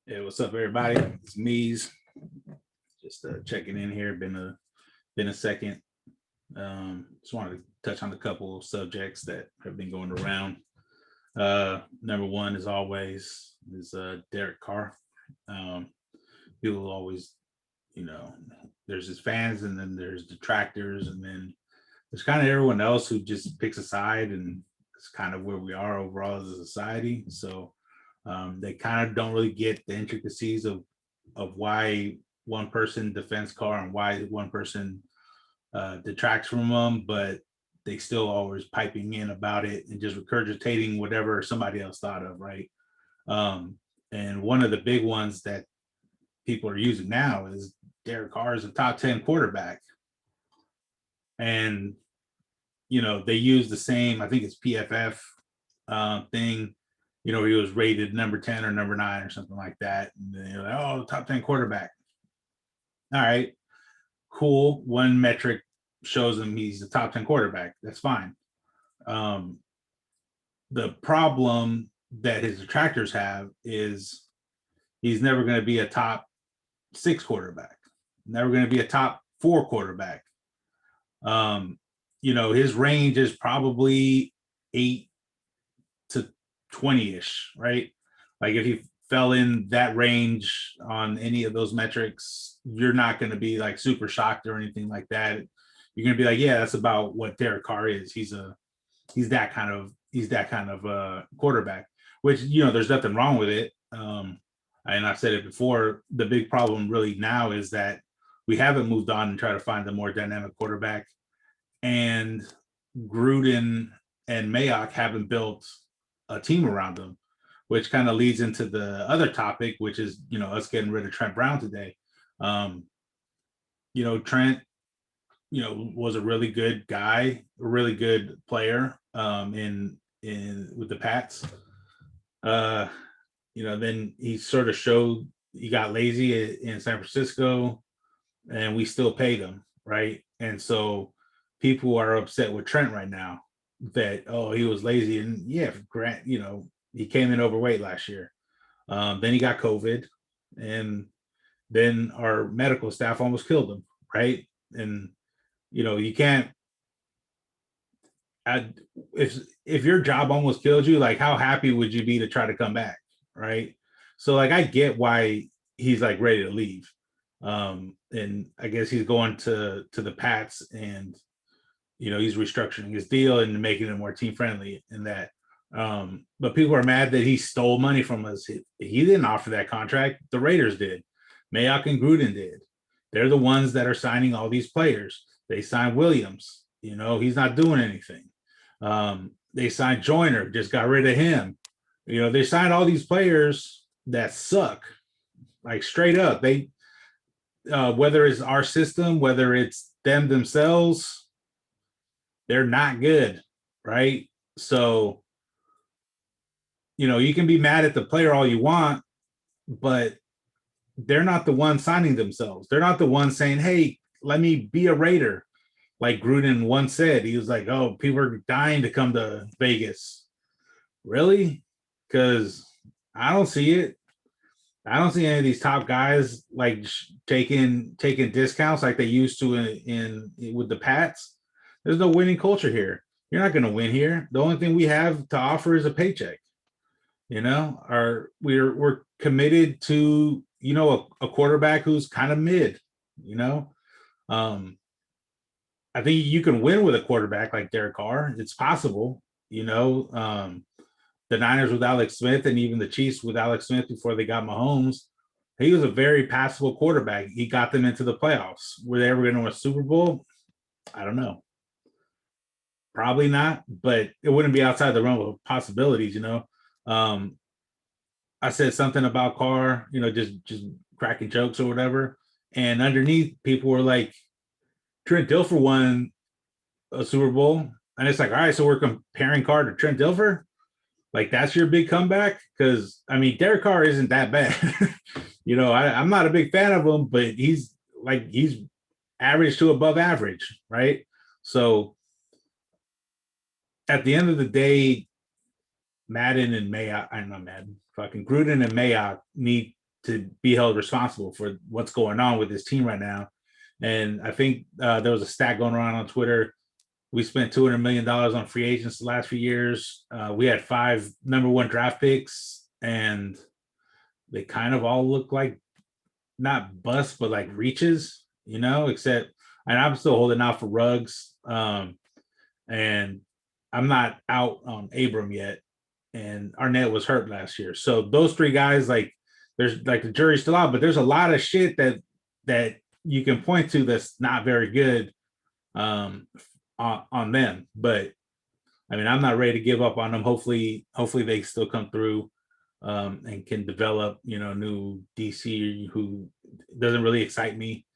Yeah, what's up, everybody? It's Mees. Just checking in here. Been a second. Just wanted to touch on a couple of subjects that have been going around. Number one, as always, is Derek Carr. Um, People always, you know, there's his fans, and then there's detractors, and then there's kind of everyone else who just picks a side, and it's kind of where we are overall as a society. So they kind of don't really get the intricacies of why one person defends Carr and why one person detracts from them, but they still always piping in about it and just regurgitating whatever somebody else thought of, right? Um, and one of the big ones that people are using now is Derek Carr is a top 10 quarterback. And, they use the same, I think it's PFF thing. He was rated number 10 or number 9 or something like that. And then you're like, oh, top 10 quarterback. All right, cool. One metric shows him he's the top 10 quarterback. That's fine. Um, the problem that his detractors have is he's never going to be a top 6 quarterback, never going to be a top 4 quarterback. His range is probably 8 to 20-ish, right? Like if he fell in that range on any of those metrics, you're not going to be like super shocked or anything like that. You're going to be like, yeah, that's about what Derek Carr is. He's that kind of quarterback, which, there's nothing wrong with it. And I've said it before, the big problem really now is that we haven't moved on and try to find a more dynamic quarterback. And Gruden and Mayock haven't built a team around them, which kind of leads into the other topic, which is, us getting rid of Trent Brown today. Trent, was a really good guy, a really good player in with the Pats. Then he sort of showed he got lazy in San Francisco, and we still paid him, right? And so people are upset with Trent right now that, oh, he was lazy. And yeah, Grant, he came in overweight last year. Then he got COVID, and then our medical staff almost killed him, right? And you can't. If your job almost killed you, like how happy would you be to try to come back, right? So like I get why he's like ready to leave, and I guess he's going to the Pats, and he's restructuring his deal and making it more team friendly and that. But people are mad that he stole money from us. He didn't offer that contract. The Raiders did. Mayock and Gruden did. They're the ones that are signing all these players. They signed Williams. He's not doing anything. They signed Joyner, just got rid of him. They signed all these players that suck, like straight up. They, whether it's our system, whether it's them themselves, they're not good, right? So, you can be mad at the player all you want, but they're not the ones signing themselves. They're not the ones saying, hey, let me be a Raider. Like Gruden once said, he was like, oh, people are dying to come to Vegas. Really? Because I don't see it. I don't see any of these top guys like taking discounts like they used to in with the Pats. There's no winning culture here. You're not going to win here. The only thing we have to offer is a paycheck. We're committed to a quarterback who's kind of mid. You know, um, I think you can win with a quarterback like Derek Carr. It's possible. The Niners with Alex Smith and even the Chiefs with Alex Smith before they got Mahomes. He was a very passable quarterback. He got them into the playoffs. Were they ever going to win a Super Bowl? I don't know. Probably not, but it wouldn't be outside the realm of possibilities. Um, I said something about Carr, just cracking jokes or whatever, and underneath people were like, Trent Dilfer won a Super Bowl, and it's like, all right, so we're comparing Carr to Trent Dilfer. Like that's your big comeback? Because I mean, Derek Carr isn't that bad. I'm not a big fan of him, but he's average to above average, right? So at the end of the day, Madden and Mayock, I'm not Madden, fucking Gruden and Mayock need be held responsible for what's going on with this team right now. And I think there was a stat going around on Twitter. We spent $200 million on free agents the last few years. We had 5 number 1 draft picks, and they kind of all look like not busts, but like reaches, except, and I'm still holding out for Ruggs. And I'm not out on Abram yet. And Arnett was hurt last year. So those 3 guys, like, there's like the jury's still out, but there's a lot of shit that you can point to that's not very good on them. But I mean, I'm not ready to give up on them. Hopefully they still come through and can develop, new DC who doesn't really excite me.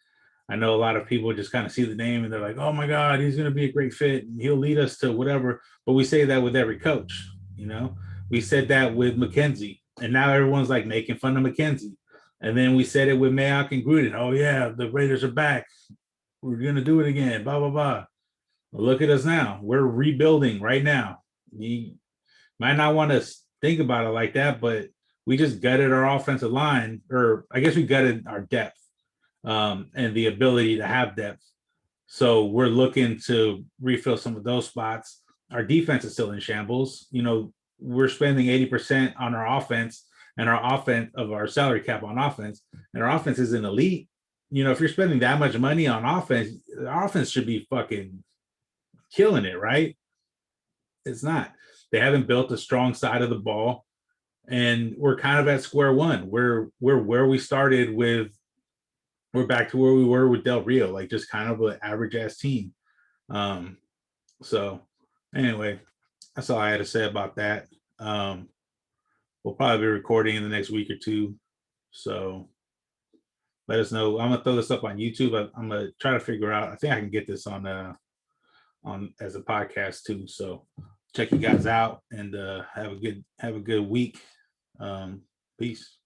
I know a lot of people just kind of see the name and they're like, oh my God, he's going to be a great fit and he'll lead us to whatever. But we say that with every coach, we said that with McKenzie, and now everyone's like making fun of McKenzie. And then we said it with Mayock and Gruden. Oh yeah, the Raiders are back. We're going to do it again, blah, blah, blah. Well, look at us now. We're rebuilding right now. You might not want to think about it like that, but we just gutted our offensive line, or I guess we gutted our depth. And the ability to have depth. So we're looking to refill some of those spots. Our defense is still in shambles. We're spending 80% on our offense and our salary cap on offense, and our offense isn't elite. If you're spending that much money on offense, our offense should be fucking killing it, right? It's not. They haven't built a strong side of the ball, and we're kind of at square one. We're where we started with. We're back to where we were with Del Rio, like just kind of an average ass team. So anyway, that's all I had to say about that. We'll probably be recording in the next week or 2. So let us know. I'm gonna throw this up on YouTube. I'm gonna try to figure out. I think I can get this on as a podcast too. So check you guys out and have a good week. Peace.